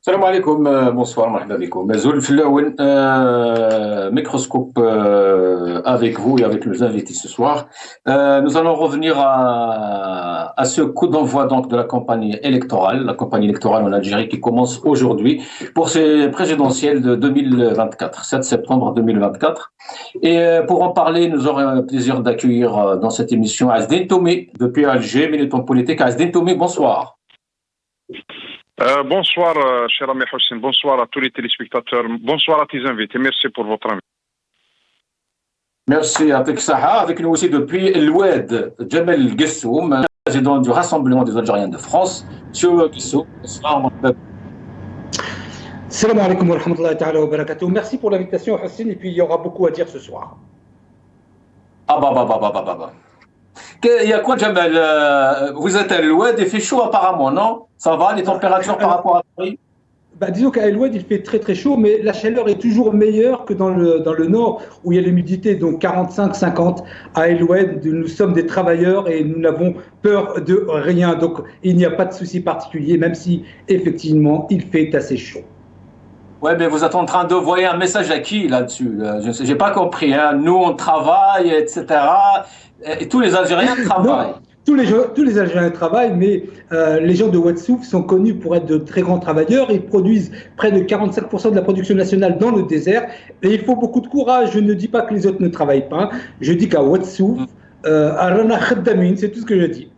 Salam alaikum, bonsoir, marhaba bikoum. Zoul Flowen, microscope avec vous et avec nos invités ce soir. Nous allons revenir à ce coup d'envoi donc de la campagne électorale en Algérie qui commence aujourd'hui pour ces présidentielles de 2024, 7 septembre 2024. Et pour en parler, nous aurons le plaisir d'accueillir dans cette émission Asdin Tomé depuis Alger, militant politique. Asdin Tomé, bonsoir. Bonsoir, cher ami Hossein. Bonsoir à tous les téléspectateurs. Bonsoir à tes invités. Merci pour votre invitation. Merci avec Saha, avec nous aussi depuis l'Oued, Jamel Gessoum, président du Rassemblement des Algériens de France. Monsieur Gessoum, bonsoir. Salam alaikum wa rahmatullahi ta'ala wa barakatuh. Merci pour l'invitation, Hossein, et puis il y aura beaucoup à dire ce soir. Ah bah. Il y a quoi, Jamel? Vous êtes à l'Oued, il fait chaud apparemment, non? Ça va, les températures par rapport à Paris? Disons qu'à El Oued, il fait très très chaud, mais la chaleur est toujours meilleure que dans le nord, où il y a l'humidité, donc 45-50. À El Oued, nous sommes des travailleurs et nous n'avons peur de rien. Donc il n'y a pas de souci particulier, même si effectivement il fait assez chaud. Ouais, mais vous êtes en train d'envoyer un message à qui là-dessus? Je n'ai pas compris. Hein. Nous, on travaille, etc. Et tous les Algériens travaillent. Non. Tous les Algériens travaillent, mais les gens de Ouadsouf sont connus pour être de très grands travailleurs. Ils produisent près de 45% de la production nationale dans le désert. Et il faut beaucoup de courage. Je ne dis pas que les autres ne travaillent pas. Je dis qu'à Ouadsouf, Arana Khaddamin, c'est tout ce que je dis.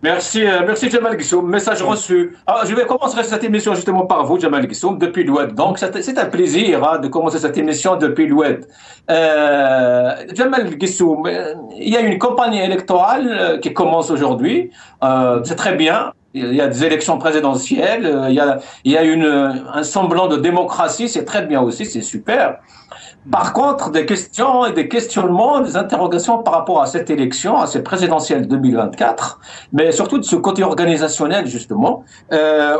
Merci Jamal Gissoum. Message reçu. Alors, je vais commencer cette émission justement par vous, Jamal Gissoum, depuis l'Oued. Donc, c'est un plaisir de commencer cette émission depuis l'Oued. Jamal Gissoum, il y a une campagne électorale qui commence aujourd'hui. C'est très bien. Il y a des élections présidentielles. Il y a un semblant de démocratie. C'est très bien aussi. C'est super. Par contre, des questions et des questionnements, des interrogations par rapport à cette élection, à cette présidentielle 2024, mais surtout de ce côté organisationnel, justement,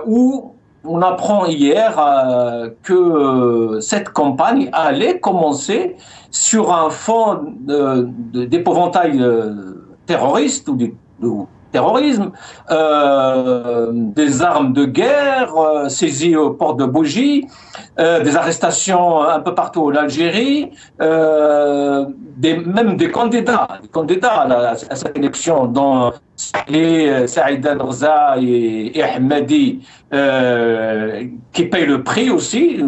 où on apprend hier que cette campagne allait commencer sur un fond d'épouvantail terroriste ou de terrorisme, des armes de guerre saisies au port de Bougie, des arrestations un peu partout en Algérie, même des candidats à cette élection, dont Saïd Al-Rza et Ahmadi, qui payent le prix aussi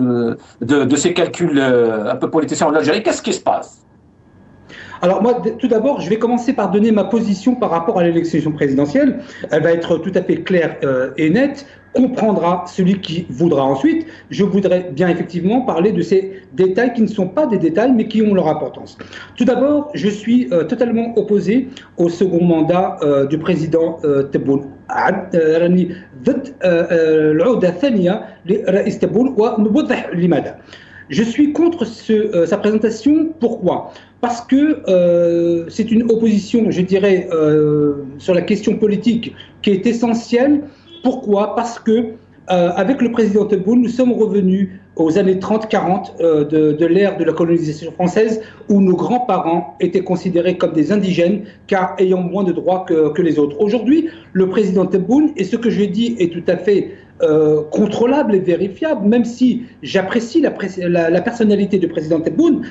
de ces calculs un peu politiciens en Algérie. Qu'est-ce qui se passe? Alors moi, tout d'abord, je vais commencer par donner ma position par rapport à l'élection présidentielle. Elle va être tout à fait claire et nette. Comprendra celui qui voudra ensuite. Je voudrais bien effectivement parler de ces détails qui ne sont pas des détails, mais qui ont leur importance. Tout d'abord, je suis totalement opposé au second mandat du président Tebboune. Je suis contre sa présentation. Pourquoi? Parce que c'est une opposition, je dirais, sur la question politique qui est essentielle. Pourquoi? Parce que avec le président Tebboune, nous sommes revenus aux années 30-40 de l'ère de la colonisation française, où nos grands-parents étaient considérés comme des indigènes, car ayant moins de droits que les autres. Aujourd'hui, le président Tebboune, et ce que je dis est tout à fait contrôlable et vérifiable, même si j'apprécie la personnalité du président Tebboune,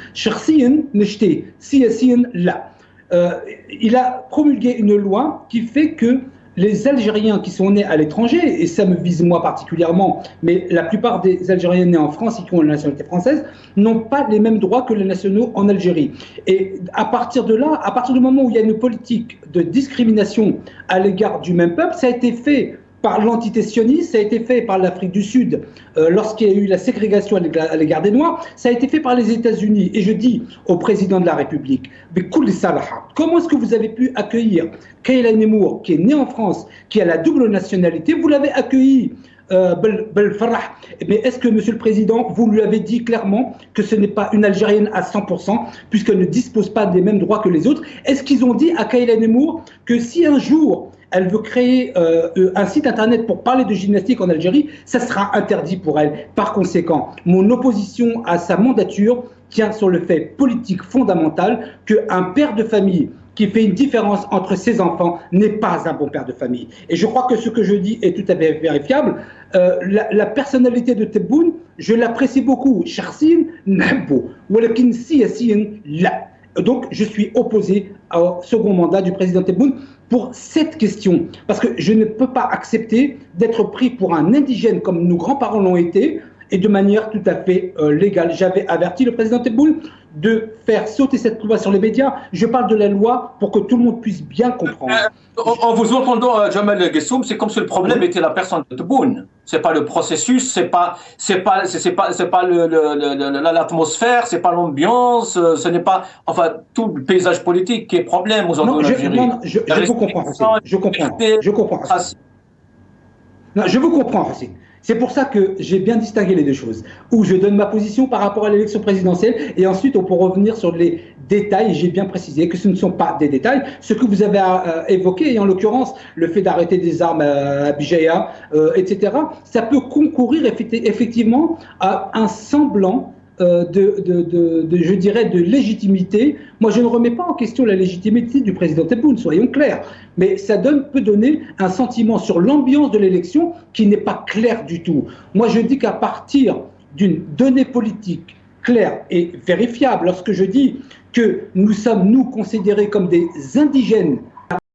il a promulgué une loi qui fait que les Algériens qui sont nés à l'étranger, et ça me vise moi particulièrement, mais la plupart des Algériens nés en France et qui ont la nationalité française, n'ont pas les mêmes droits que les nationaux en Algérie. Et à partir de là, à partir du moment où il y a une politique de discrimination à l'égard du même peuple, ça a été fait par l'entité sioniste, ça a été fait par l'Afrique du Sud lorsqu'il y a eu la ségrégation à l'égard des Noirs, ça a été fait par les États-Unis. Et je dis au président de la République, comment est-ce que vous avez pu accueillir Kayla Nemour, qui est né en France, qui a la double nationalité, vous l'avez accueilli mais est-ce que, Monsieur le Président, vous lui avez dit clairement que ce n'est pas une Algérienne à 100%, puisqu'elle ne dispose pas des mêmes droits que les autres? Est-ce qu'ils ont dit à Kayla Nemour que si un jour elle veut créer un site internet pour parler de gymnastique en Algérie, ça sera interdit pour elle? Par conséquent, mon opposition à sa mandature tient sur le fait politique fondamental qu'un père de famille qui fait une différence entre ses enfants n'est pas un bon père de famille. Et je crois que ce que je dis est tout à fait vérifiable. La personnalité de Tebboune, je l'apprécie beaucoup. Charsin, Nabbo. Walakin Siyassine, là. Donc, je suis opposé au second mandat du président Tebboune pour cette question. Parce que je ne peux pas accepter d'être pris pour un indigène comme nos grands-parents l'ont été et de manière tout à fait légale. J'avais averti le président Tebboune de faire sauter cette loi sur les médias. Je parle de la loi pour que tout le monde puisse bien comprendre. En vous entendant, Jamal Gessoum, c'est comme si le problème était la personne de Tebboune. C'est pas le processus, c'est pas l'atmosphère, c'est pas l'ambiance, ce n'est pas, enfin, tout le paysage politique qui est problème aujourd'hui en Algérie. Non, je vous comprends, Racine. Je comprends. Non, je vous comprends, Racine. C'est pour ça que j'ai bien distingué les deux choses, où je donne ma position par rapport à l'élection présidentielle et ensuite on peut revenir sur les détails. J'ai bien précisé que ce ne sont pas des détails. Ce que vous avez évoqué, et en l'occurrence le fait d'arrêter des armes à Bijaya, etc., ça peut concourir effectivement à un semblant je dirais, de légitimité. Moi, je ne remets pas en question la légitimité du président Tebboune, soyons clairs, mais ça peut donner un sentiment sur l'ambiance de l'élection qui n'est pas clair du tout. Moi, je dis qu'à partir d'une donnée politique claire et vérifiable, lorsque je dis que nous sommes, nous, considérés comme des indigènes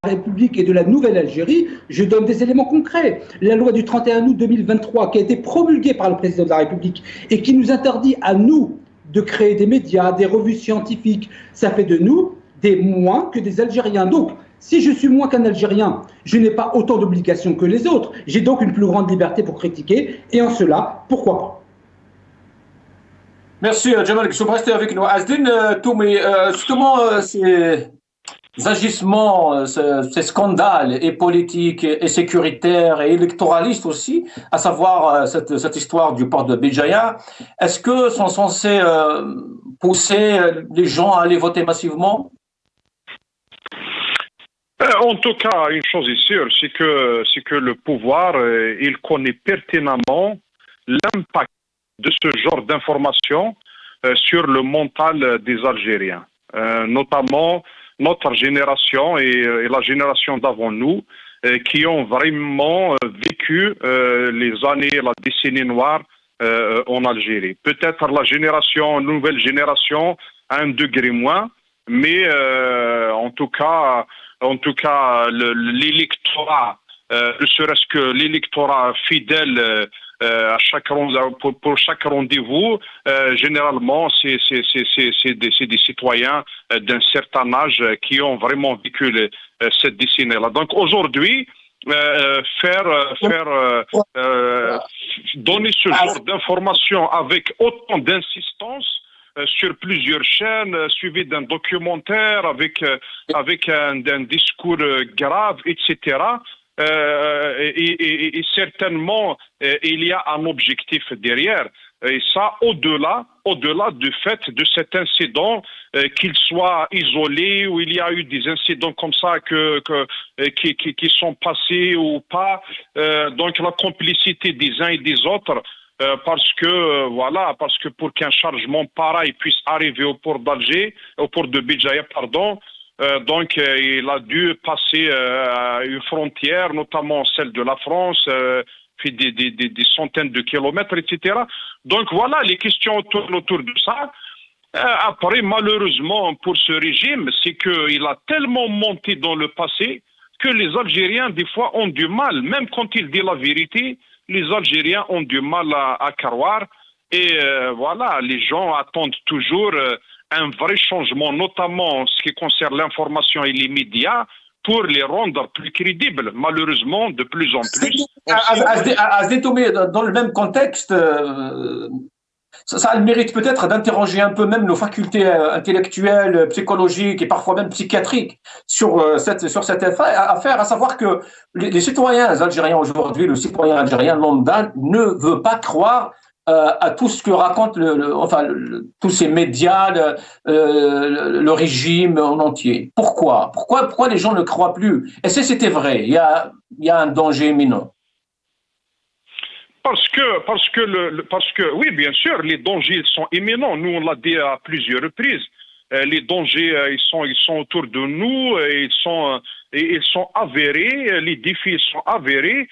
République et de la Nouvelle-Algérie, je donne des éléments concrets. La loi du 31 août 2023 qui a été promulguée par le président de la République et qui nous interdit à nous de créer des médias, des revues scientifiques, ça fait de nous des moins que des Algériens. Donc, si je suis moins qu'un Algérien, je n'ai pas autant d'obligations que les autres. J'ai donc une plus grande liberté pour critiquer et en cela, pourquoi pas. Merci Jamal Gessoum, restez avec nous. Azdine Toumi, justement, ces agissements, ces scandales et politiques et sécuritaires et électoralistes aussi, à savoir cette histoire du port de Béjaïa, est-ce que sont censés pousser les gens à aller voter massivement? En tout cas, une chose est sûre, c'est que le pouvoir, il connaît pertinemment l'impact de ce genre d'informations sur le mental des Algériens, notamment notre génération et la génération d'avant nous, qui ont vraiment vécu les années, la décennie noire en Algérie. Peut-être la nouvelle génération à un degré moins, mais en tout cas, l'électorat, ne serait-ce que l'électorat fidèle pour chaque rendez-vous, généralement, c'est des citoyens d'un certain âge qui ont vraiment vécu cette décennie-là. Donc aujourd'hui, donner ce genre d'informations avec autant d'insistance sur plusieurs chaînes, suivi d'un documentaire avec un discours grave, etc. Et certainement, il y a un objectif derrière. Et ça, au-delà du fait de cet incident, qu'il soit isolé ou il y a eu des incidents comme ça qui sont passés ou pas. Donc la complicité des uns et des autres, parce que pour qu'un chargement pareil puisse arriver au port de Béjaïa, pardon. Donc, il a dû passer une frontière, notamment celle de la France, puis des centaines de kilomètres, etc. Donc, voilà les questions autour de ça. Après, malheureusement, pour ce régime, c'est qu'il a tellement monté dans le passé que les Algériens, des fois, ont du mal, même quand il dit la vérité, les Algériens ont du mal à croire. Et voilà, les gens attendent toujours un vrai changement, notamment en ce qui concerne l'information et les médias, pour les rendre plus crédibles. Malheureusement, de plus en plus. Azdine Toumi, dans le même contexte, ça a le mérite peut-être d'interroger un peu même nos facultés intellectuelles, psychologiques et parfois même psychiatriques sur cette affaire, à savoir que les citoyens algériens aujourd'hui, le citoyen algérien lambda ne veut pas croire à tout ce que racontent tous ces médias, le régime en entier. Pourquoi les gens ne croient plus? Et si c'était vrai, il y a un danger imminent. Parce que oui, bien sûr, les dangers sont imminents. Nous, on l'a dit à plusieurs reprises. les dangers ils sont autour de nous, ils sont avérés, les défis sont avérés.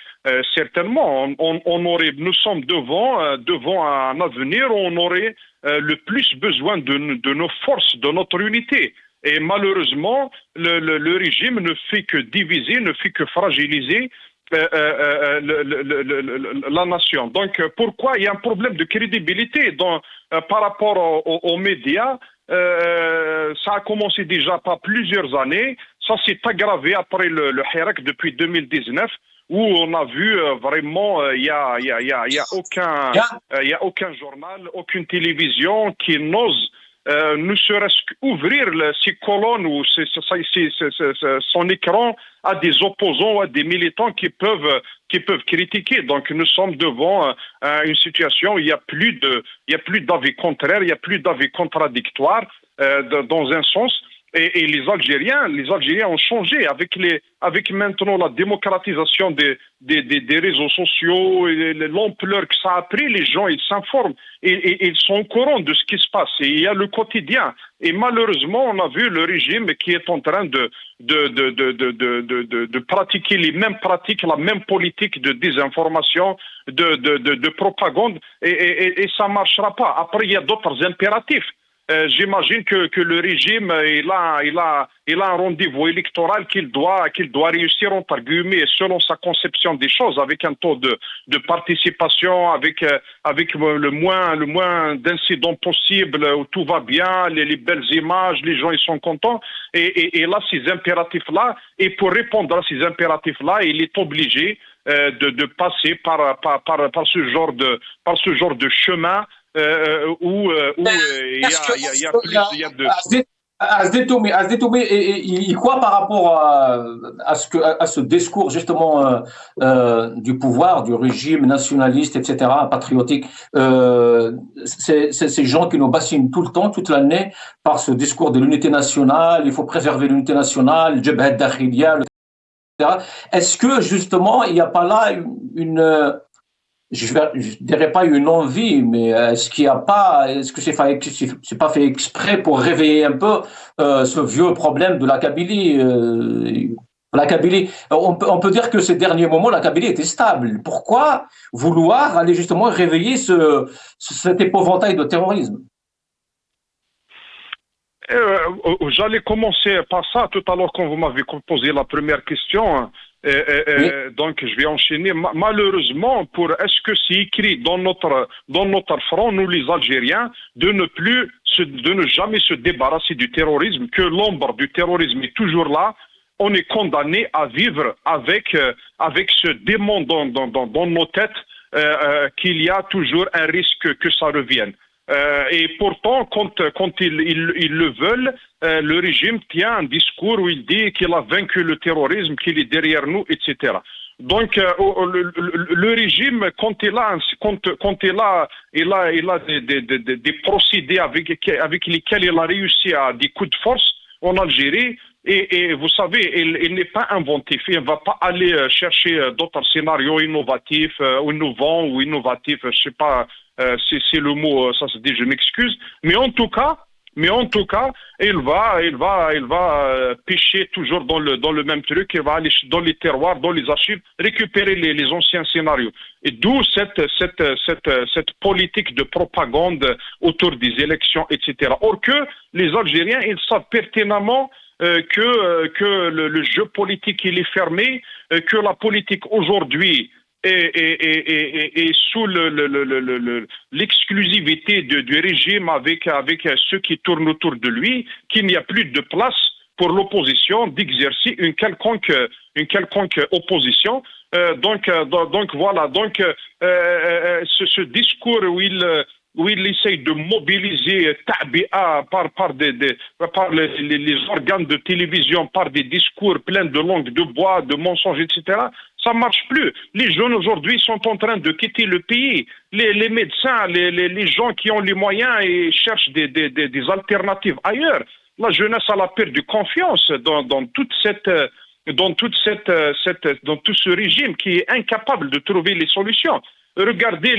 Certainement, nous sommes devant un avenir où on aurait le plus besoin de nos forces, de notre unité. Et malheureusement, le régime ne fait que diviser, ne fait que fragiliser la nation. Donc, pourquoi il y a un problème de crédibilité par rapport aux médias? Ça a commencé déjà par plusieurs années. Ça s'est aggravé après le Hirak depuis 2019, où on a vu vraiment, il y a aucun journal, aucune télévision qui n'ose ne serait-ce qu'ouvrir ses colonnes ou son écran à des opposants, à des militants qui peuvent critiquer. Donc nous sommes devant une situation où il y a plus d'avis contraires, il y a plus d'avis contradictoires dans un sens. Et les Algériens ont changé avec maintenant la démocratisation des réseaux sociaux et l'ampleur que ça a pris. Les gens, ils s'informent et ils sont au courant de ce qui se passe. Et il y a le quotidien. Et malheureusement, on a vu le régime qui est en train de pratiquer les mêmes pratiques, la même politique de désinformation, de propagande, et ça marchera pas. Après, il y a d'autres impératifs. J'imagine que le régime il a un rendez-vous électoral qu'il doit réussir entre guillemets selon sa conception des choses, avec un taux de participation, avec le moins d'incidents possible, où tout va bien, les belles images, les gens ils sont contents, et là ces impératifs là, et pour répondre à ces impératifs là, il est obligé de passer par ce genre de chemin. Où il y a plus, il y a de... Azdetoumi, il croit par rapport à ce discours justement du pouvoir, du régime nationaliste, etc., patriotique, ces gens qui nous bassinent tout le temps, toute l'année, par ce discours de l'unité nationale, il faut préserver l'unité nationale, Jabhat Dakhiliya, etc. Est-ce que justement il n'y a pas là je dirais pas une envie, mais est-ce que c'est pas fait exprès pour réveiller un peu ce vieux problème de la Kabylie? La Kabylie, on peut dire que ces derniers moments, la Kabylie était stable. Pourquoi vouloir aller justement réveiller cet épouvantail de terrorisme? J'allais commencer par ça tout à l'heure quand vous m'avez posé la première question. Oui. Donc je vais enchaîner. Malheureusement, est-ce que c'est écrit dans notre front, nous les Algériens, de ne jamais se débarrasser du terrorisme, que l'ombre du terrorisme est toujours là. On est condamné à vivre avec ce démon dans nos têtes, qu'il y a toujours un risque que ça revienne. Et pourtant, quand ils le veulent, le régime tient un discours où il dit qu'il a vaincu le terrorisme, qu'il est derrière nous, etc. Donc, le régime, quand il a des procédés avec lesquels il a réussi à des coups de force en Algérie, et vous savez, il n'est pas inventif. Il ne va pas aller chercher d'autres scénarios innovatifs, innovants ou innovatifs, je ne sais pas. C'est le mot, ça se dit, je m'excuse. Mais en tout cas, il va pêcher toujours dans le même truc. Il va aller dans les terroirs, dans les archives, récupérer les anciens scénarios. Et d'où cette politique de propagande autour des élections, etc. Or que les Algériens, ils savent pertinemment que le jeu politique il est fermé, que la politique aujourd'hui et sous l'exclusivité du régime avec ceux qui tournent autour de lui, qu'il n'y a plus de place pour l'opposition d'exercer une quelconque opposition. Donc voilà. Donc ce discours où il essaye de mobiliser Ta'bi'a par les organes de télévision, par des discours pleins de langue de bois, de mensonges, etc., ça marche plus. Les jeunes aujourd'hui sont en train de quitter le pays. Les médecins, les gens qui ont les moyens et cherchent des alternatives ailleurs. La jeunesse a perdu confiance dans tout ce régime qui est incapable de trouver les solutions. regardez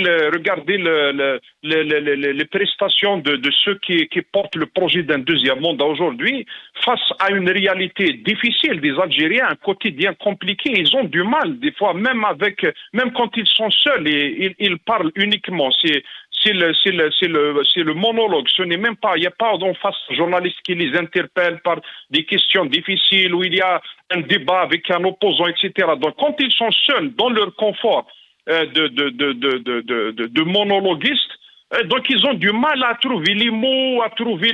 les prestations de ceux qui portent le projet d'un deuxième mandat aujourd'hui, face à une réalité difficile des Algériens, un quotidien compliqué. Ils ont du mal, des fois, même quand ils sont seuls, ils parlent uniquement. C'est le monologue. Ce n'est même pas, il n'y a pas en face un journaliste qui les interpelle par des questions difficiles où il y a un débat avec un opposant, etc. Donc, quand ils sont seuls dans leur confort de monologuistes, donc ils ont du mal à trouver les mots, à trouver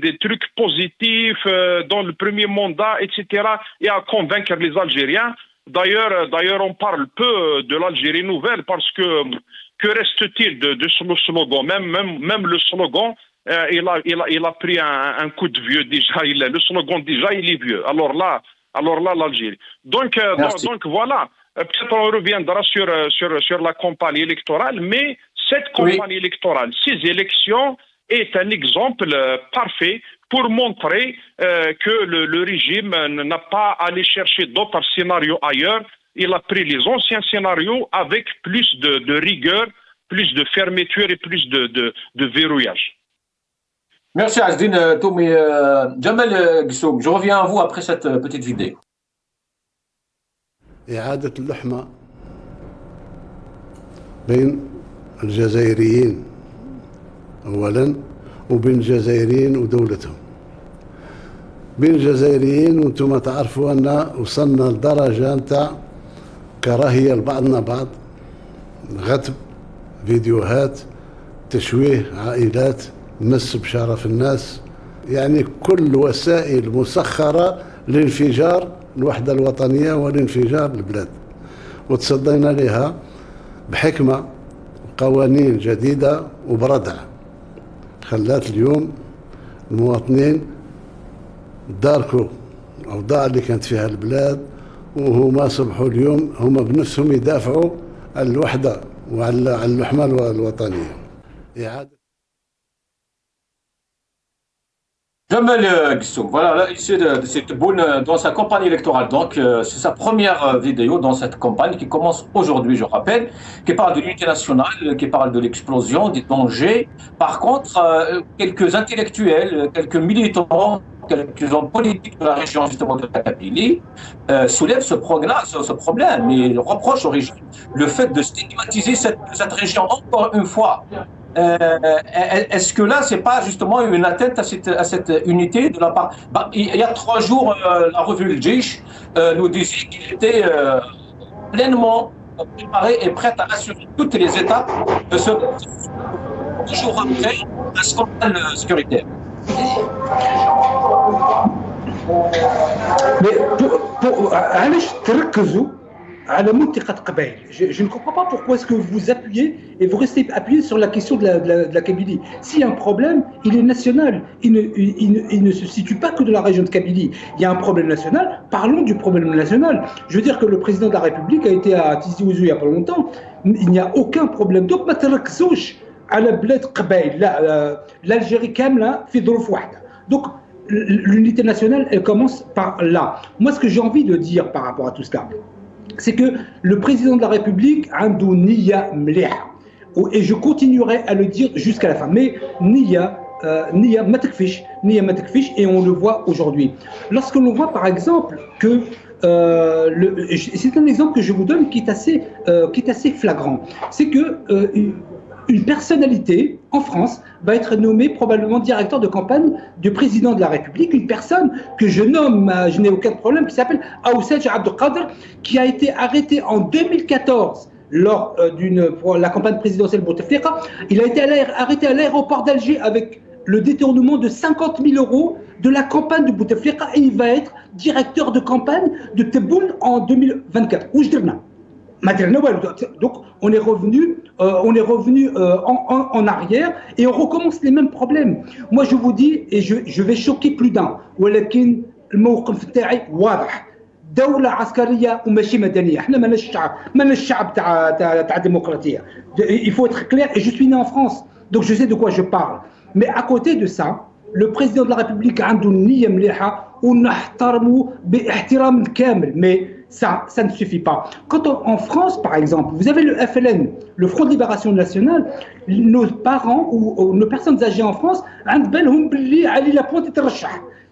des trucs positifs dans le premier mandat, etc. et à convaincre les Algériens. D'ailleurs, on parle peu de l'Algérie nouvelle parce que reste-t-il de ce slogan? Même le slogan, il a pris un coup de vieux déjà. Le slogan déjà, il est vieux. Alors là, l'Algérie. Donc voilà. Peut-être on reviendra sur la campagne électorale, mais cette campagne électorale, ces élections, est un exemple parfait pour montrer que le régime n'a pas allé chercher d'autres scénarios ailleurs. Il a pris les anciens scénarios avec plus de rigueur, plus de fermeture et plus de verrouillage. Merci Azdine Toumi. Jamel Gissoum, je reviens à vous après cette petite vidéo. إعادة اللحمة بين الجزائريين أولا وبين الجزائريين ودولتهم. بين الجزائريين وانتم تعرفوا أن وصلنا لدرجة نتاع كراهية لبعضنا بعض، غتب، فيديوهات، تشويه عائلات، مس بشرف الناس، يعني كل وسائل مسخرة لانفجار الوحدة الوطنية والانفجار البلاد. وتصدينا لها بحكمة وقوانين جديدة وبردع خلات اليوم المواطنين داركوا الأوضاع اللي كانت فيها البلاد، وهما أصبحوا اليوم هما بنفسهم يدافعوا على الوحدة وعلى اللحمة الوطنية. Jamel Gissoum, voilà, là, ici de cette boune dans sa campagne électorale. Donc, c'est sa première vidéo dans cette campagne qui commence aujourd'hui, je rappelle, qui parle de l'unité nationale, qui parle de l'explosion, des dangers. Par contre, quelques intellectuels, quelques militants, quelques hommes politiques de la région justement de la Kabylie soulèvent ce problème et reprochent au régime le fait de stigmatiser cette région encore une fois. Est-ce que là, c'est pas justement une atteinte à cette unité de la part? Il y a 3 jours, la revue Le Djish nous disait qu'il était pleinement préparé et prêt à assurer toutes les étapes de ce toujours après un scandale sécuritaire. Mais je ne comprends pas pourquoi est-ce que vous appuyez et vous restez appuyé sur la question de la Kabylie. S'il y a un problème, il est national. Il ne se situe pas que de la région de Kabylie. Il y a un problème national, parlons du problème national. Je veux dire que le président de la République a été à Tizi Ouzou il n'y a pas longtemps. Il n'y a aucun problème. Donc, l'Algérie كاملة في ظروف واحدة. Donc, l'unité nationale, elle commence par là. Moi, ce que j'ai envie de dire par rapport à tout cela, c'est que le président de la République a un niya mliha. Et je continuerai à le dire jusqu'à la fin. Mais niya matakfish, et on le voit aujourd'hui. Lorsque l'on voit par exemple que c'est un exemple que je vous donne qui est assez flagrant. C'est que une personnalité en France va être nommée probablement directeur de campagne du président de la République, une personne que je nomme, je n'ai aucun problème, qui s'appelle Aoussej Abdelkader, qui a été arrêté en 2014 lors pour la campagne présidentielle Bouteflika. Il a été arrêté à l'aéroport d'Alger avec le détournement de 50 000 € de la campagne de Bouteflika et il va être directeur de campagne de Tebboune en 2024. Donc on est revenu en arrière et on recommence les mêmes problèmes. Moi je vous dis et je vais choquer plus d'un. ولكن الموقف تاعي واضح. دولة عسكرية وماشي مدنية. احنا ماناش الشعب تاع الديمقراطية. Il faut être clair et je suis né en France. Donc je sais de quoi je parle. Mais à côté de ça, le président de la République عنده نية مليحة ونحترمه باحترام كامل. Mais ça ne suffit pas. Quand en France, par exemple, vous avez le FLN, le Front de Libération Nationale, nos parents ou nos personnes âgées en France,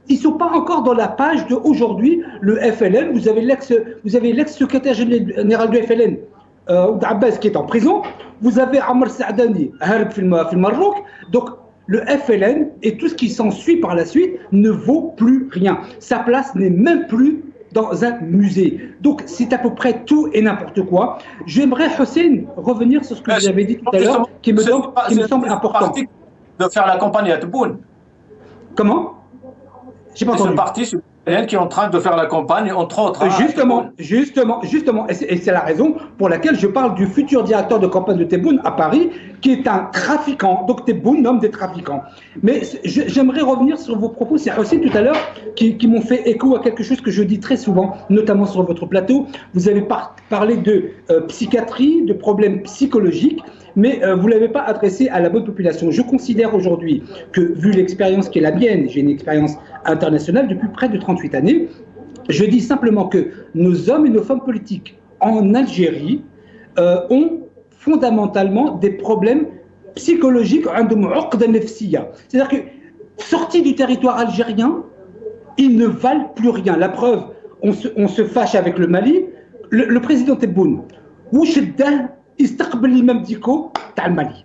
ils ne sont pas encore dans la page d'aujourd'hui, le FLN. Vous avez l'ex-secrétaire général du FLN, Abbas, qui est en prison. Vous avez Amr Saadani, au Maroc. Donc, le FLN et tout ce qui s'ensuit par la suite ne vaut plus rien. Sa place n'est même plus dans un musée. Donc, c'est à peu près tout et n'importe quoi. J'aimerais, Hussein, revenir sur ce que vous avez dit tout à l'heure, qui me semble important. De faire la campagne à Tebboune. Comment? J'ai pas entendu. C'est parti qui est en train de faire la campagne, entre autres. Justement. Et c'est la raison pour laquelle je parle du futur directeur de campagne de Tebboune à Paris, qui est un trafiquant. Donc Tebboune, nomme des trafiquants. Mais j'aimerais revenir sur vos propos. C'est aussi tout à l'heure qui m'ont fait écho à quelque chose que je dis très souvent, notamment sur votre plateau. Vous avez parlé de psychiatrie, de problèmes psychologiques, mais vous ne l'avez pas adressé à la bonne population. Je considère aujourd'hui que, vu l'expérience qui est la mienne, j'ai une expérience internationale depuis près de 38 années, je dis simplement que nos hommes et nos femmes politiques en Algérie ont fondamentalement des problèmes psychologiques, c'est-à-dire que, sortis du territoire algérien, ils ne valent plus rien. La preuve, on se fâche avec le Mali, le président Tebboune, l'imam Dicko dans le Mali.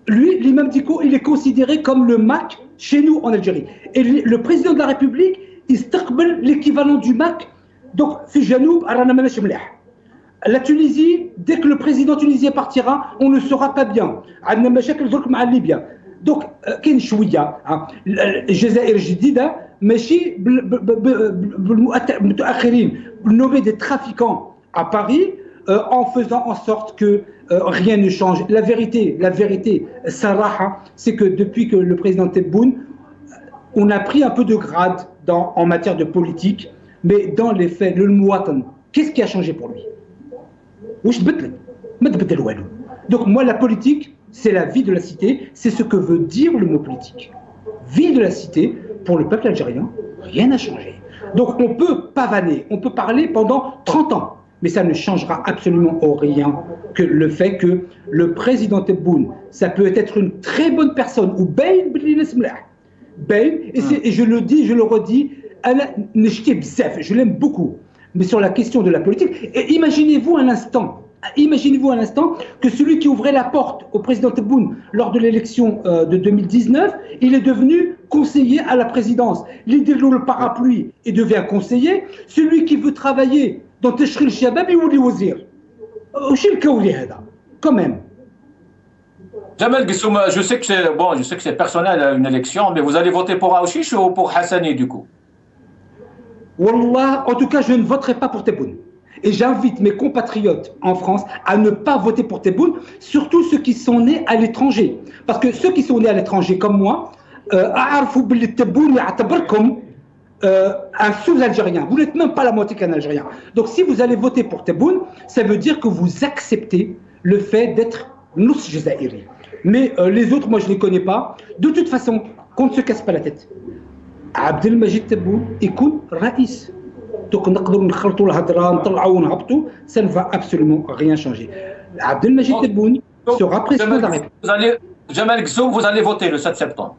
Lui, l'imam Dicko, il est considéré comme le MAC chez nous en Algérie. Et le président de la République, il l'équivalent du MAC, donc Fijanoub, Aranamanash Mleh. La Tunisie, dès que le président tunisien partira, on ne sera pas bien. Donc, كاين شويه الجزائر الجديده ماشي بالمتاخرين nommer des trafiquants à Paris en faisant en sorte que rien ne change. La vérité, Sarah, c'est que depuis que le président Tebboune, on a pris un peu de grade en matière de politique, mais dans les faits, le Mouatan, qu'est-ce qui a changé pour lui? Donc moi, la politique, c'est la vie de la cité, c'est ce que veut dire le mot politique. Vie de la cité, pour le peuple algérien, rien n'a changé. Donc on peut pavaner, on peut parler pendant 30 ans, mais ça ne changera absolument rien que le fait que le président Tebboune, ça peut être une très bonne personne, ou et je le dis, je le redis, je l'aime beaucoup, mais sur la question de la politique, et imaginez-vous un instant que celui qui ouvrait la porte au président Tebboune lors de l'élection de 2019, il est devenu conseiller à la présidence. L'idée de le parapluie et devient conseiller. Celui qui veut travailler dans Teshri el-Shabab, il est wazir. Quand même. Jamel Gissoum, je sais que c'est personnel une élection, mais vous allez voter pour Aouchiche ou pour Hassani du coup? Wallah, en tout cas, je ne voterai pas pour Tebboune. Et j'invite mes compatriotes en France à ne pas voter pour Tebboune, surtout ceux qui sont nés à l'étranger. Parce que ceux qui sont nés à l'étranger comme moi, un sous-algérien. Vous n'êtes même pas la moitié qu'un Algérien. Donc si vous allez voter pour Tebboune, ça veut dire que vous acceptez le fait d'être nous Jazairi. Mais les autres, moi je ne les connais pas. De toute façon, qu'on ne se casse pas la tête. Abdelmajid Tebboune écoute Raïs. Donc ça ne va absolument rien changer. Abdelmajid Tebboune sera président de la République. Jamel Gissoum, vous allez voter le 7 septembre?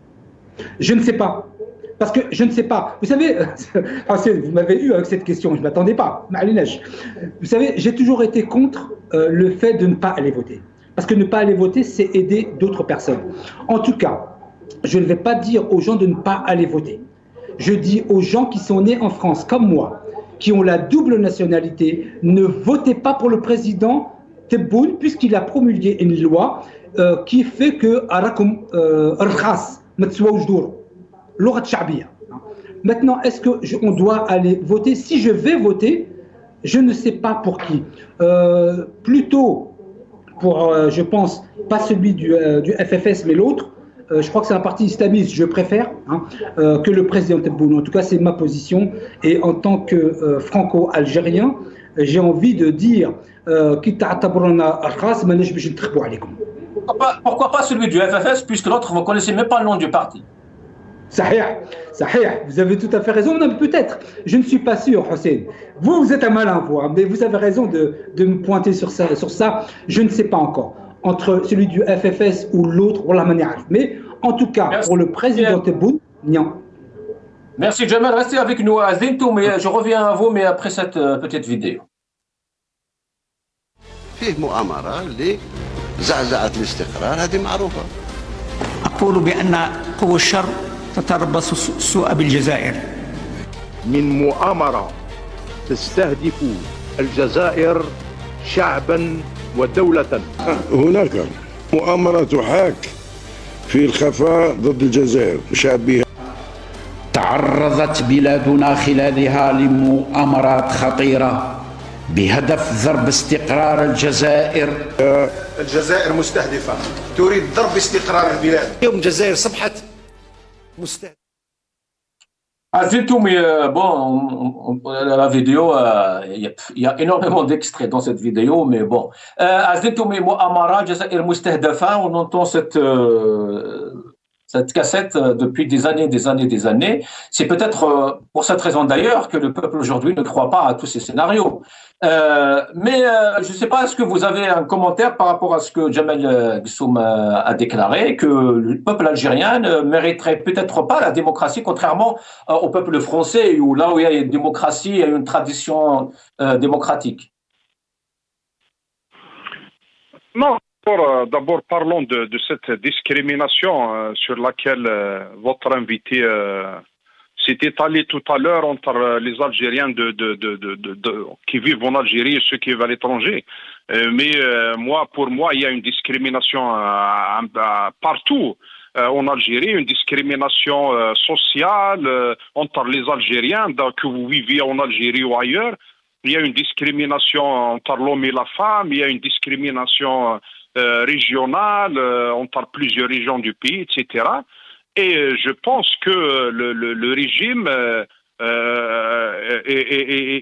Je ne sais pas. Parce que je ne sais pas. Vous savez, vous m'avez eu avec cette question, je ne m'attendais pas. Vous savez, j'ai toujours été contre le fait de ne pas aller voter. Parce que ne pas aller voter, c'est aider d'autres personnes. En tout cas, je ne vais pas dire aux gens de ne pas aller voter. Je dis aux gens qui sont nés en France, comme moi, qui ont la double nationalité, ne votez pas pour le président Tebboune, puisqu'il a promulgué une loi qui fait que maintenant, est-ce qu'on doit aller voter? Si je vais voter, je ne sais pas pour qui. Plutôt pour, je pense, pas celui du FFS, mais l'autre. Je crois que c'est un parti islamiste, je préfère, que le président Tebboune. En tout cas, c'est ma position. Et en tant que franco-algérien, j'ai envie de dire pourquoi pas celui du FFS, puisque l'autre, vous ne connaissez même pas le nom du parti? Vous avez tout à fait raison. Non, peut-être, je ne suis pas sûr, Hussein. Vous êtes un malin, vous, hein, mais vous avez raison de me pointer sur ça. Je ne sais pas encore. Entre celui du FFS ou l'autre, pour la manière. Mais en tout cas, Merci. pour le président Tebboune, non. Merci Jamal, restez avec nous à Zintou, mais je reviens à vous, mais après cette petite vidéo. فيه مؤامرة اللي زعزعت الاستقرار، هذه معروفة. أقول بأن قوى الشر تتربص السوء بالجزائر. من مؤامرة تستهدف الجزائر شعبا ودولة. هناك مؤامرة تحاك في الخفاء ضد الجزائر شعبها. تعرضت بلادنا خلالها لمؤامرات خطيرة بهدف ضرب استقرار الجزائر. الجزائر مستهدفة، تريد ضرب استقرار البلاد. اليوم الجزائر صبحت مستهدفة. Zintou, mais bon, la vidéo, il y a énormément d'extraits dans cette vidéo, mais bon. Zintou, mais Amara, Jazair Moustahdafa, on entend cette cassette depuis des années. C'est peut-être pour cette raison d'ailleurs que le peuple aujourd'hui ne croit pas à tous ces scénarios. Mais je ne sais pas, est-ce que vous avez un commentaire par rapport à ce que Jamel Gissoum a déclaré, que le peuple algérien ne mériterait peut-être pas la démocratie, contrairement au peuple français, où là où il y a une démocratie, il y a une tradition démocratique. Non. D'abord, parlons de cette discrimination sur laquelle votre invité s'est étalé tout à l'heure entre les Algériens qui vivent en Algérie et ceux qui vivent à l'étranger. Mais pour moi, il y a une discrimination partout en Algérie, une discrimination sociale entre les Algériens, que vous viviez en Algérie ou ailleurs. Il y a une discrimination entre l'homme et la femme, il y a une discrimination régionale entre plusieurs régions du pays, etc. Et je pense que le régime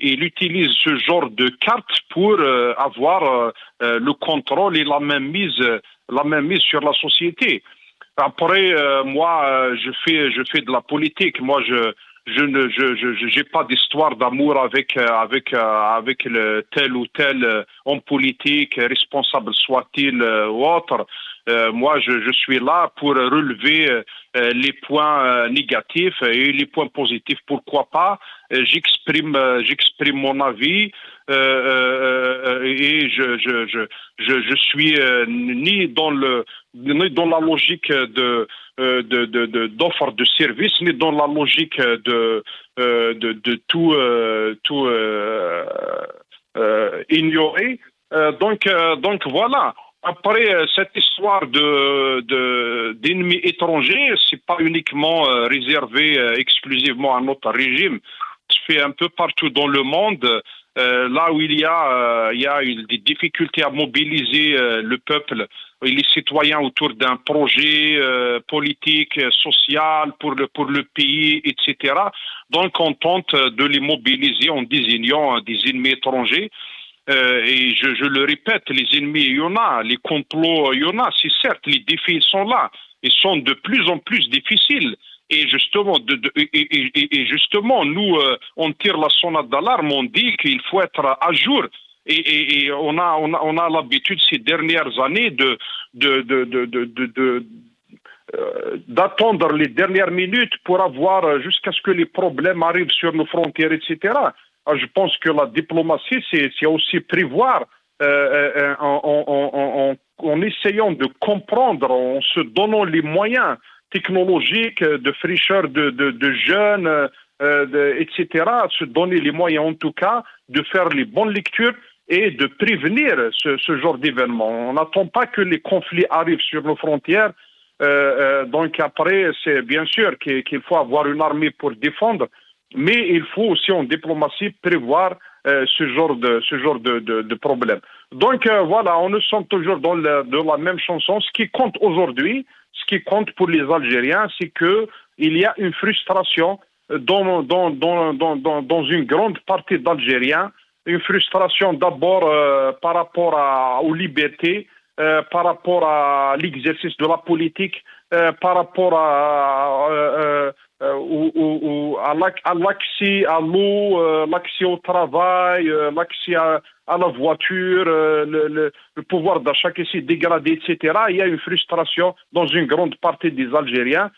il utilise ce genre de carte pour avoir le contrôle et la même mise sur la société. Après, moi, je fais de la politique. Moi, je n'ai pas d'histoire d'amour avec le tel ou tel homme politique, responsable soit-il ou autre. Moi, je suis là pour relever les points négatifs et les points positifs. Pourquoi pas? J'exprime mon avis et je suis ni dans la logique d'offre de service, ni dans la logique de tout ignorer. Donc voilà. Après, cette histoire d'ennemis étrangers, c'est pas uniquement réservé exclusivement à notre régime. Ça se fait un peu partout dans le monde. Là où il y a des difficultés à mobiliser le peuple et les citoyens autour d'un projet politique, social pour le pays, etc. Donc on tente de les mobiliser en désignant des ennemis étrangers. Et je le répète, les ennemis, il y en a, les complots, il y en a. C'est certes, les défis, ils sont là. Ils sont de plus en plus difficiles. Et justement, nous, on tire la sonnette d'alarme, on dit qu'il faut être à jour. Et on a l'habitude ces dernières années d'attendre les dernières minutes pour avoir jusqu'à ce que les problèmes arrivent sur nos frontières, etc. Je pense que la diplomatie, c'est aussi prévoir en essayant de comprendre, en se donnant les moyens technologiques, de fraîcheur de jeunes, etc. Se donner les moyens en tout cas de faire les bonnes lectures et de prévenir ce genre d'événements. On n'attend pas que les conflits arrivent sur nos frontières. Donc après, c'est bien sûr qu'il faut avoir une armée pour défendre, mais il faut aussi en diplomatie prévoir ce genre de problème. Donc voilà, on nous sommes toujours dans la même chanson. Ce qui compte aujourd'hui, ce qui compte pour les Algériens, c'est que il y a une frustration dans une grande partie d'Algériens, une frustration d'abord par rapport aux libertés, par rapport à l'exercice de la politique, par rapport à l'accès à l'eau, l'accès au travail, l'accès à la voiture, le pouvoir d'achat qui s'est dégradé, etc. Il y a une frustration dans une grande partie des Algériens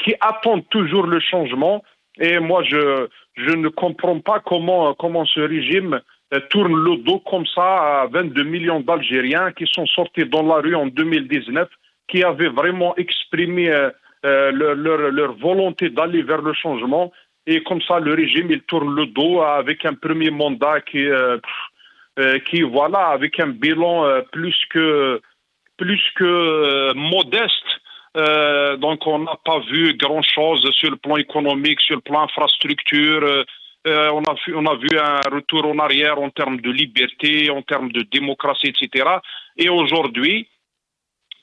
qui attendent toujours le changement. Et moi, je ne comprends pas comment ce régime tourne le dos comme ça à 22 millions d'Algériens qui sont sortis dans la rue en 2019, qui avaient vraiment exprimé leur volonté d'aller vers le changement. Et comme ça, le régime, il tourne le dos avec un premier mandat qui voilà, avec un bilan plus que modeste. Donc, on n'a pas vu grand-chose sur le plan économique, sur le plan infrastructure. On a vu un retour en arrière en termes de liberté, en termes de démocratie, etc. Et aujourd'hui,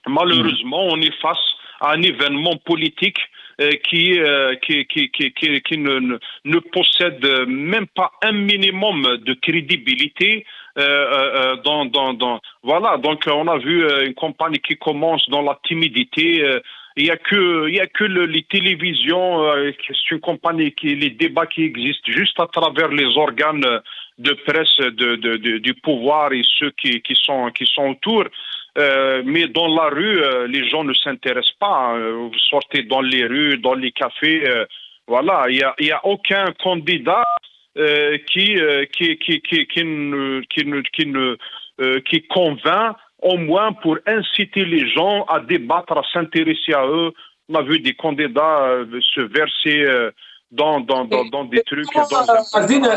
malheureusement, on est face à un événement politique qui ne possède même pas un minimum de crédibilité. Voilà, donc on a vu une campagne qui commence dans la timidité. Il y a que les télévisions, c'est une campagne les débats qui existent juste à travers les organes de presse du pouvoir et ceux qui sont autour. Mais dans la rue, les gens ne s'intéressent pas. Vous sortez dans les rues, dans les cafés, voilà, il y a aucun candidat qui convainc, au moins pour inciter les gens à débattre, à s'intéresser à eux. On a vu des candidats se verser dans des trucs. Azdine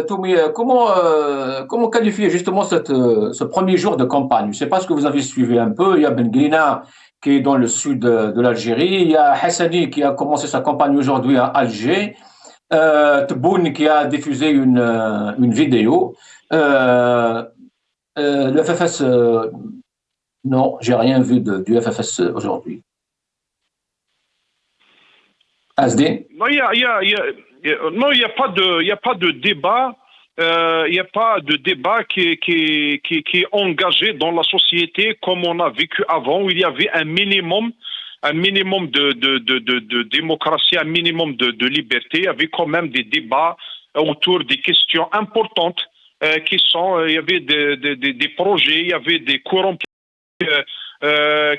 Toumi, comment qualifier justement ce premier jour de campagne? Je ne sais pas ce que vous avez suivi un peu. Il y a Ben Grina qui est dans le sud de l'Algérie. Il y a Hassani qui a commencé sa campagne aujourd'hui à Alger. Tebboune qui a diffusé une vidéo. Le FFS, non, j'ai rien vu du FFS aujourd'hui. Azdine? Non, il y a pas de débat. Il n'y a pas de débat qui est engagé dans la société comme on a vécu avant, où il y avait un minimum de démocratie, un minimum de liberté. Il y avait quand même des débats autour des questions importantes il y avait des projets, il y avait des courants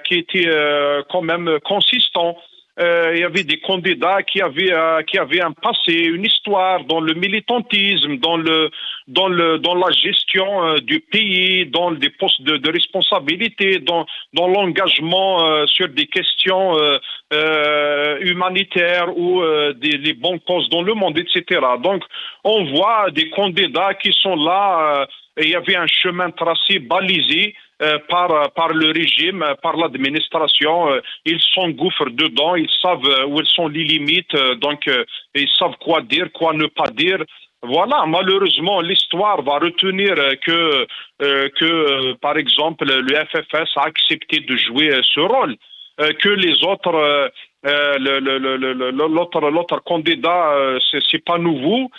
qui étaient quand même consistants. Il y avait des candidats qui avaient un passé, une histoire dans le militantisme, dans la gestion du pays, dans des postes de responsabilité, dans l'engagement sur des questions humanitaires ou les bonnes causes dans le monde, etc. Donc, on voit des candidats qui sont là. Il y avait un chemin tracé, balisé par le régime, par l'administration. Ils s'engouffrent dedans, ils savent où sont les limites, donc ils savent quoi dire, quoi ne pas dire. Voilà, malheureusement, l'histoire va retenir que par exemple, le FFS a accepté de jouer ce rôle, que les autres... l'autre candidat, c'est pas nouveau,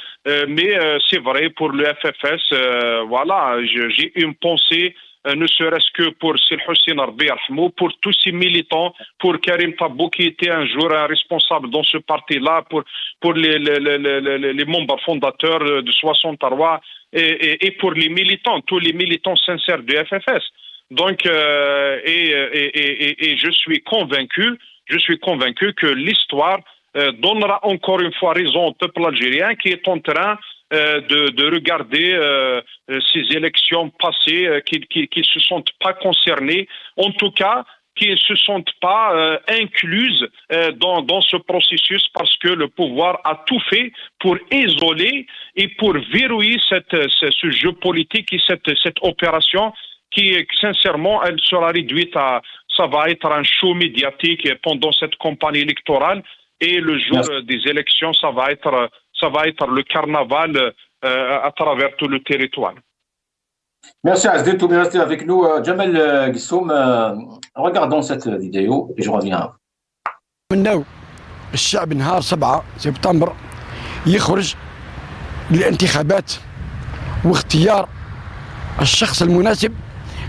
mais c'est vrai pour le FFS. Voilà, j'ai une pensée, ne serait-ce que pour Sil Hussein Rabbi Yarhamou, pour tous ces militants, pour Karim Tabou qui était un jour un responsable dans ce parti-là, pour les membres fondateurs de 63 et pour les militants, tous les militants sincères du FFS. Donc, et je suis convaincu que l'histoire donnera encore une fois raison au peuple algérien qui est en train de regarder ces élections passées, qui ne se sentent pas concernés, en tout cas qui ne se sentent pas incluses dans ce processus, parce que le pouvoir a tout fait pour isoler et pour verrouiller ce jeu politique et cette opération qui, sincèrement, elle sera réduite ça va être un show médiatique pendant cette campagne électorale, et le jour des élections, ça va être le carnaval à travers tout le territoire. Merci Azdine, tout bien rester avec nous. Jamel Guissoum, regardons cette vidéo et je reviens. الشعب نهار 7 سبتمبر يخرج للانتخابات واختيار الشخص المناسب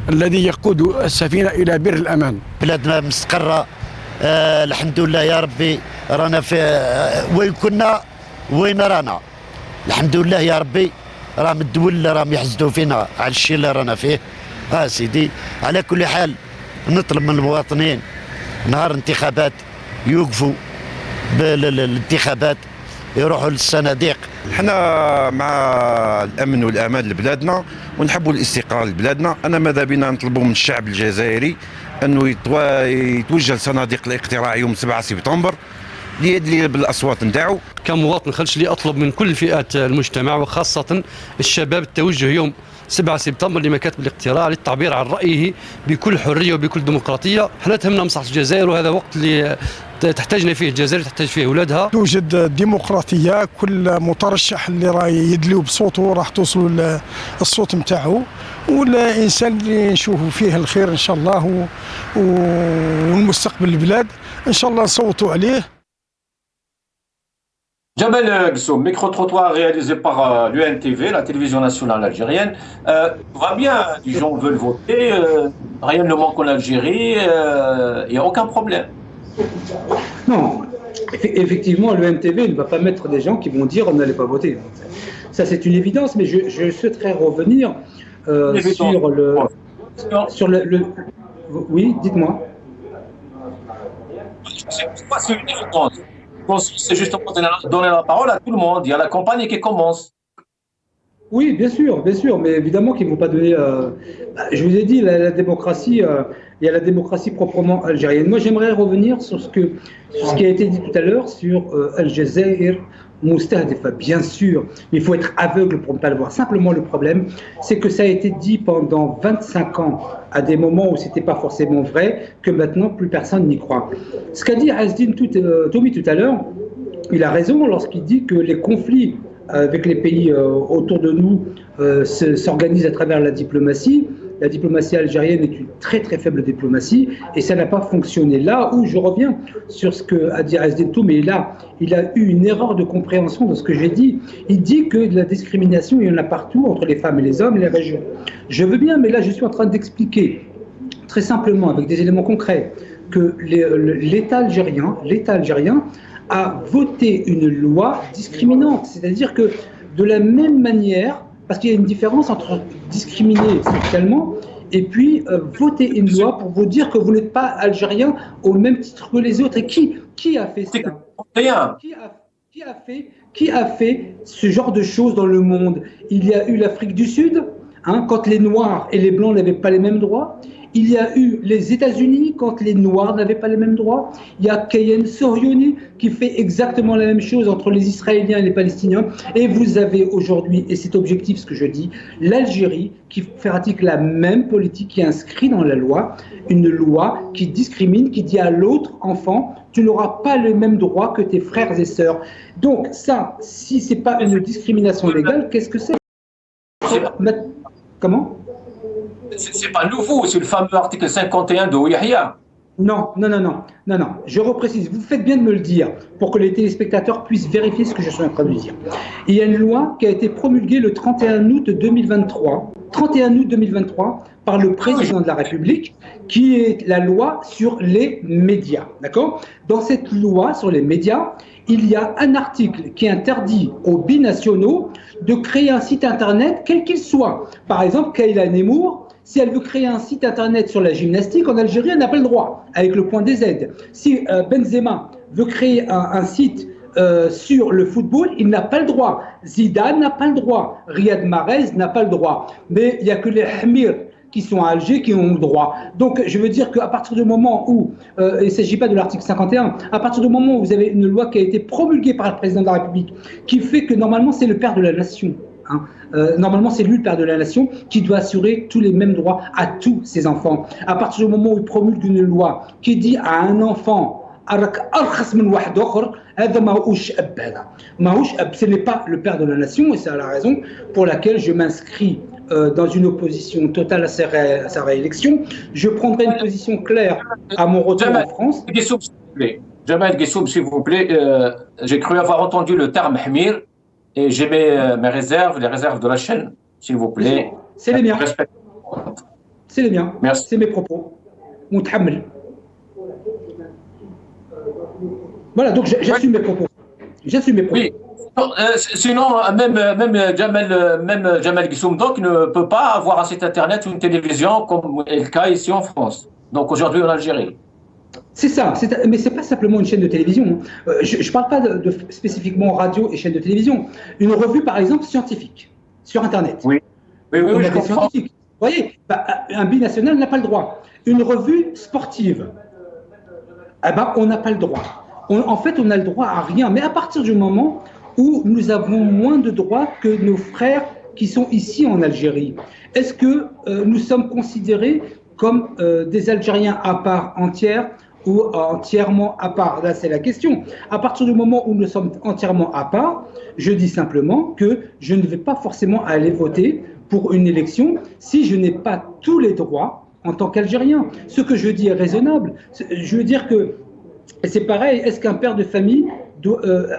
الذي يقود السفينة إلى بر الأمان. بلادنا مستقرة الحمد لله يا ربي، رانا في وين كنا وين رانا، الحمد لله يا ربي. راهم الدول راهم يحسدوا فينا على الشيء اللي رانا فيه. سيدي، على كل حال نطلب من المواطنين نهار انتخابات يوقفوا بالانتخابات، يروحوا للصناديق. احنا مع الامن والامان لبلادنا ونحبوا الاستقرار لبلادنا. انا ماذا بنا نطلبوا من الشعب الجزائري انه يتوجه لصناديق الاقتراع يوم 7 سبتمبر ليدلي بالاصوات نتاعو. كمواطن خلش لي اطلب من كل فئات المجتمع وخاصه الشباب التوجه يوم 7 سبتمبر لمكاتب الاقتراع للتعبير عن رايه بكل حريه وبكل ديمقراطيه. حنا تهمنا مصلحه الجزائر، وهذا وقت اللي تحتاجنا فيه الجزائر، تحتاج فيه اولادها. توجد ديمقراطيه، كل مترشح اللي راه يدليو بصوته راح توصلوا الصوت نتاعو، والانسان اللي نشوفوا فيه الخير ان شاء الله والمستقبل البلاد ان شاء الله نصوتوا عليه. Jamel Gsoum, micro-trottoir réalisé par l'UNTV, la télévision nationale algérienne. Va bien, les gens veulent voter, rien ne manque en Algérie, il n'y a aucun problème. Non, effectivement, l'UNTV ne va pas mettre des gens qui vont dire on n'allait pas voter. Ça, c'est une évidence, mais je souhaiterais revenir sur le. Oui, dites-moi. Pourquoi c'est une évidence? C'est justement donner la parole à tout le monde. Il y a la campagne qui commence. Oui, bien sûr, mais évidemment qu'ils ne vont pas donner. Je vous ai dit, la démocratie, il y a la démocratie proprement algérienne. Moi, j'aimerais revenir sur ce qui a été dit tout à l'heure sur Al-Jazair Moustahdefa. Bien sûr, il faut être aveugle pour ne pas le voir. Simplement, le problème, c'est que ça a été dit pendant 25 ans, à des moments où ce n'était pas forcément vrai, que maintenant, plus personne n'y croit. Ce qu'a dit Azdine Toumi tout à l'heure, il a raison lorsqu'il dit que les conflits avec les pays autour de nous s'organisent à travers la diplomatie. La diplomatie algérienne est une très très faible diplomatie et ça n'a pas fonctionné. Là où je reviens sur ce qu'a dit Azdine Toumi, mais là, il a eu une erreur de compréhension dans ce que j'ai dit. Il dit que de la discrimination, il y en a partout entre les femmes et les hommes et les régions. Je veux bien, mais là, je suis en train d'expliquer très simplement, avec des éléments concrets, que l'État algérien a voté une loi discriminante. C'est-à-dire que de la même manière, parce qu'il y a une différence entre discriminer socialement et puis voter une loi pour vous dire que vous n'êtes pas algérien au même titre que les autres. Et qui a fait ça? Qui a fait ce genre de choses dans le monde? Il y a eu l'Afrique du Sud, quand les Noirs et les Blancs n'avaient pas les mêmes droits. Il y a eu les États-Unis quand les Noirs n'avaient pas les mêmes droits. Il y a Kayem Sohyouni qui fait exactement la même chose entre les Israéliens et les Palestiniens. Et vous avez aujourd'hui, et c'est objectif ce que je dis, l'Algérie qui pratique la même politique, qui inscrit dans la loi une loi qui discrimine, qui dit à l'autre enfant, tu n'auras pas les mêmes droits que tes frères et sœurs. Donc ça, si ce n'est pas une discrimination légale, qu'est-ce que c'est? Comment? C'est pas nouveau, c'est le fameux article 51 de Ouiahia. Non. Je reprécise, vous faites bien de me le dire pour que les téléspectateurs puissent vérifier ce que je suis en train de dire. Il y a une loi qui a été promulguée le 31 août 2023 par le président de la République, qui est la loi sur les médias. D'accord? Dans cette loi sur les médias, il y a un article qui interdit aux binationaux de créer un site internet, quel qu'il soit. Par exemple, Kayla Nemour, si elle veut créer un site internet sur la gymnastique, en Algérie, elle n'a pas le droit, avec le point des Z. Si Benzema veut créer un site sur le football, il n'a pas le droit. Zidane n'a pas le droit. Riyad Mahrez n'a pas le droit. Mais il n'y a que les Hamir qui sont à Alger qui ont le droit. Donc je veux dire qu'à partir du moment où, il ne s'agit pas de l'article 51, à partir du moment où vous avez une loi qui a été promulguée par le président de la République, qui fait que normalement c'est le père de la nation, normalement c'est lui le père de la nation qui doit assurer tous les mêmes droits à tous ses enfants. À partir du moment où il promulgue une loi qui dit à un enfant ce n'est pas le père de la nation, et c'est la raison pour laquelle je m'inscris dans une opposition totale à sa réélection. Je prendrai une position claire à mon retour en France. Jamel Guessoum, s'il vous plaît, j'ai cru avoir entendu le terme Hamir et j'ai mes réserves, les réserves de la chaîne, s'il vous plaît. C'est les miens. C'est les miens. Merci. C'est mes propos. متحمل. Voilà, donc j'assume mes propos. J'assume mes propos. Oui. Sinon, même Jamal Guissoum donc ne peut pas avoir un site internet ou une télévision comme est le cas ici en France. Donc aujourd'hui en Algérie. C'est ça, mais c'est pas simplement une chaîne de télévision. Je ne parle pas spécifiquement radio et chaîne de télévision. Une revue, par exemple, scientifique, sur Internet. Oui, je comprends. Vous voyez, un binational n'a pas le droit. Une revue sportive, on n'a pas le droit. En fait, on n'a le droit à rien. Mais à partir du moment où nous avons moins de droits que nos frères qui sont ici en Algérie, est-ce que nous sommes considérés comme des Algériens à part entière ou entièrement à part? Là, c'est la question. À partir du moment où nous sommes entièrement à part, je dis simplement que je ne vais pas forcément aller voter pour une élection si je n'ai pas tous les droits en tant qu'Algérien. Ce que je dis est raisonnable. Je veux dire que c'est pareil, est-ce qu'un père de famille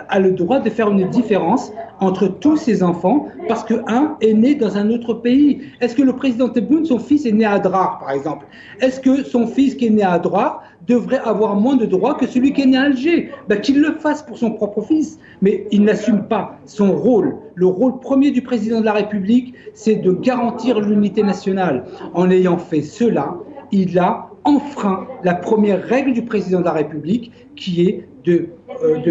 a le droit de faire une différence entre tous ses enfants parce qu'un est né dans un autre pays? Est-ce que le président Tebboune, son fils est né à Adrar, par exemple? Est-ce que son fils qui est né à Adrar devrait avoir moins de droits que celui qui est né à Alger? Qu'il le fasse pour son propre fils, mais il n'assume pas son rôle. Le rôle premier du président de la République, c'est de garantir l'unité nationale. En ayant fait cela, il a enfreint la première règle du président de la République, qui est de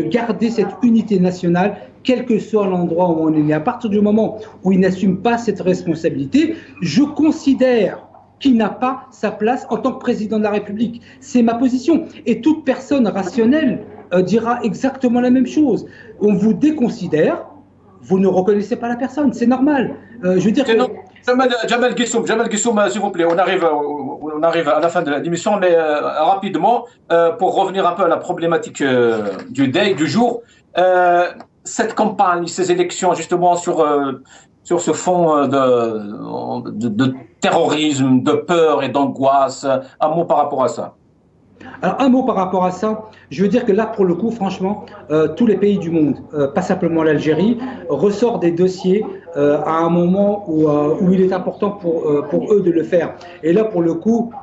garder cette unité nationale, quel que soit l'endroit où on est né. À partir du moment où il n'assume pas cette responsabilité, je considère qu'il n'a pas sa place en tant que président de la République. C'est ma position. Et toute personne rationnelle dira exactement la même chose. On vous déconsidère, vous ne reconnaissez pas la personne, c'est normal. Je veux dire que... Jamal Guissoum, s'il vous plaît, on arrive à la fin de l'émission, mais rapidement, pour revenir un peu à la problématique du jour, cette campagne, ces élections, justement, sur ce fond de terrorisme, de peur et d'angoisse, un mot par rapport à ça. Alors, un mot par rapport à ça, je veux dire que là, pour le coup, franchement, tous les pays du monde, pas simplement l'Algérie, ressortent des dossiers à un moment où il est important pour eux de le faire. Et là, pour le coup,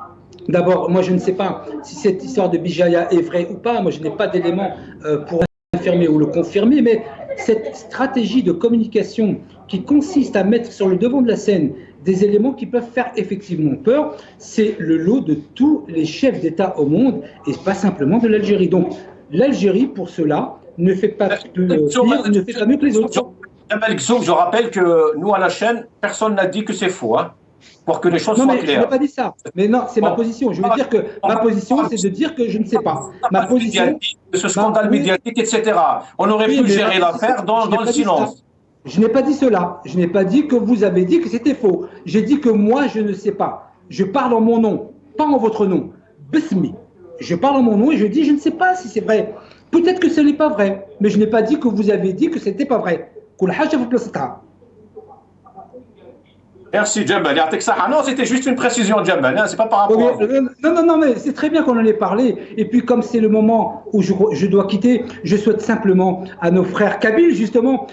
d'abord, moi, je ne sais pas si cette histoire de Bijaya est vraie ou pas. Moi, je n'ai pas d'éléments pour confirmer ou le confirmer, mais cette stratégie de communication qui consiste à mettre sur le devant de la scène des éléments qui peuvent faire effectivement peur, c'est le lot de tous les chefs d'État au monde et pas simplement de l'Algérie. Donc l'Algérie, pour cela, ne fait pas mieux que les autres. Je rappelle que nous, à la chaîne, personne n'a dit que c'est faux, hein, pour que les choses soient claires. Je n'ai pas dit ça. Mais non, c'est ma position. Je veux dire que ma position, c'est de dire que je ne sais pas. Ma position... Ce scandale médiatique, etc. On aurait pu gérer l'affaire dans le silence. Je n'ai pas dit cela. Je n'ai pas dit que vous avez dit que c'était faux. J'ai dit que moi, je ne sais pas. Je parle en mon nom, pas en votre nom. Bismi. Je parle en mon nom et je dis je ne sais pas si c'est vrai. Peut-être que ce n'est pas vrai, mais je n'ai pas dit que vous avez dit que ce n'était pas vrai. Merci, Jamal. Non, c'était juste une précision, Jamal. C'est pas par rapport à... Non, mais c'est très bien qu'on en ait parlé. Et puis, comme c'est le moment où je dois quitter, je souhaite simplement à nos frères kabyles, justement,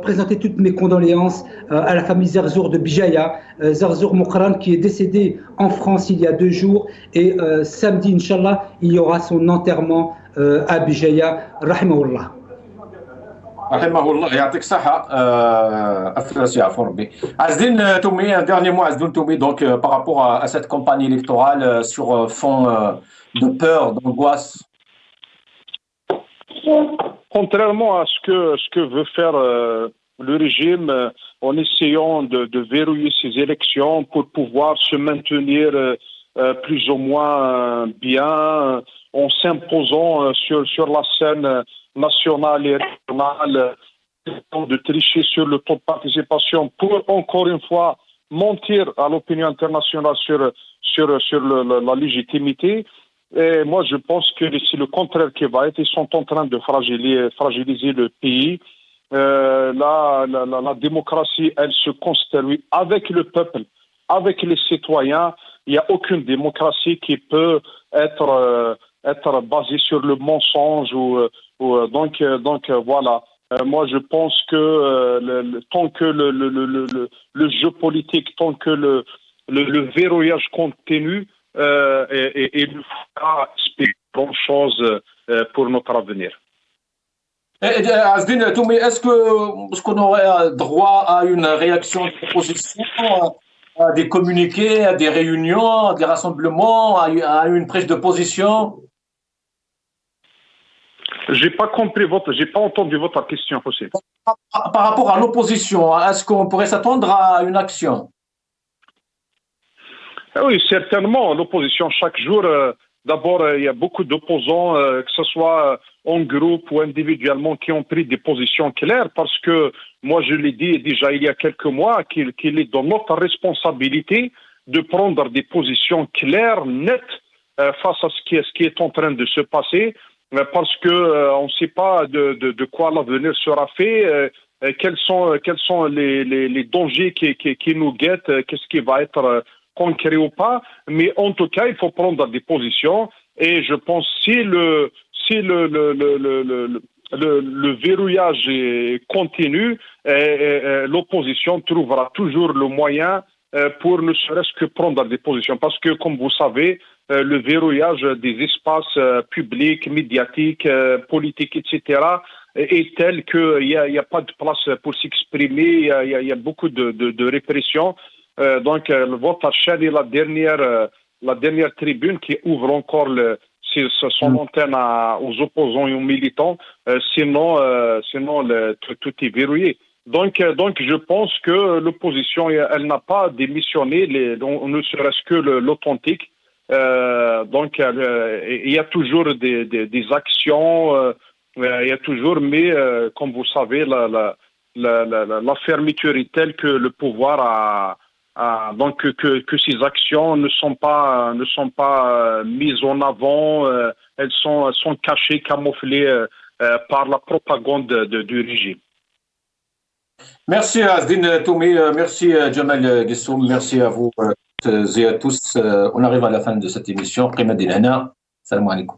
présenter toutes mes condoléances à la famille Zerzour de Bijaya, Zerzour Mokran, qui est décédé en France il y a 2 jours. Et samedi, Inch'Allah, il y aura son enterrement à Bijaya. Rahimahullah. Rahimahullah, يعطيك الصحة أفلاسي عفوا ربي. عزدين تومي, un dernier mot Azdoun Toumi, donc par rapport à cette campagne électorale sur fond de peur, d'angoisse. Contrairement à ce que veut faire le régime en essayant de verrouiller ces élections pour pouvoir se maintenir plus ou moins bien, en s'imposant sur la scène nationale et régionale, de tricher sur le taux de participation pour encore une fois mentir à l'opinion internationale sur la légitimité. Et moi, je pense que c'est le contraire qui va être. Ils sont en train de fragiliser le pays. La démocratie, elle se construit avec le peuple, avec les citoyens. Il n'y a aucune démocratie qui peut être basée sur le mensonge donc voilà. Moi, je pense que tant que le jeu politique, tant que le verrouillage continu et ne faut pas espérer grand-chose pour notre avenir. Azdine Toumi, est-ce qu'on aurait droit à une réaction d'opposition, à des communiqués, à des réunions, à des rassemblements, à une prise de position? J'ai pas entendu votre question, José. Par rapport à l'opposition, est-ce qu'on pourrait s'attendre à une action? Oui, certainement. L'opposition, chaque jour, d'abord, il y a beaucoup d'opposants, que ce soit en groupe ou individuellement, qui ont pris des positions claires, parce que moi, je l'ai dit déjà il y a quelques mois, qu'il est dans notre responsabilité de prendre des positions claires, nettes, face à ce qui est en train de se passer, parce que on ne sait pas de quoi l'avenir sera fait, quels sont les dangers qui nous guettent, qu'est-ce qui va être concret ou pas, mais en tout cas, il faut prendre des positions, et je pense si le verrouillage continue, l'opposition trouvera toujours le moyen pour ne serait-ce que prendre des positions. Parce que, comme vous savez, le verrouillage des espaces publics, médiatiques, politiques, etc., est tel qu'il n'y a pas de place pour s'exprimer, il y a beaucoup de répression. Donc, votre chaîne est la dernière tribune qui ouvre encore son antenne aux opposants et aux militants. Sinon, tout est verrouillé. Donc, je pense que l'opposition, elle n'a pas démissionné, ne serait-ce que l'authentique. Donc, il y a toujours des actions, il y a toujours, mais comme vous savez, la fermeture est telle que le pouvoir donc que ces actions ne sont pas mises en avant, elles sont cachées, camouflées par la propagande du régime. Merci Azdine Toumi, merci Jamal Gissoum, merci à vous et à tous. On arrive à la fin de cette émission. Prima Dilana, salam alaikum.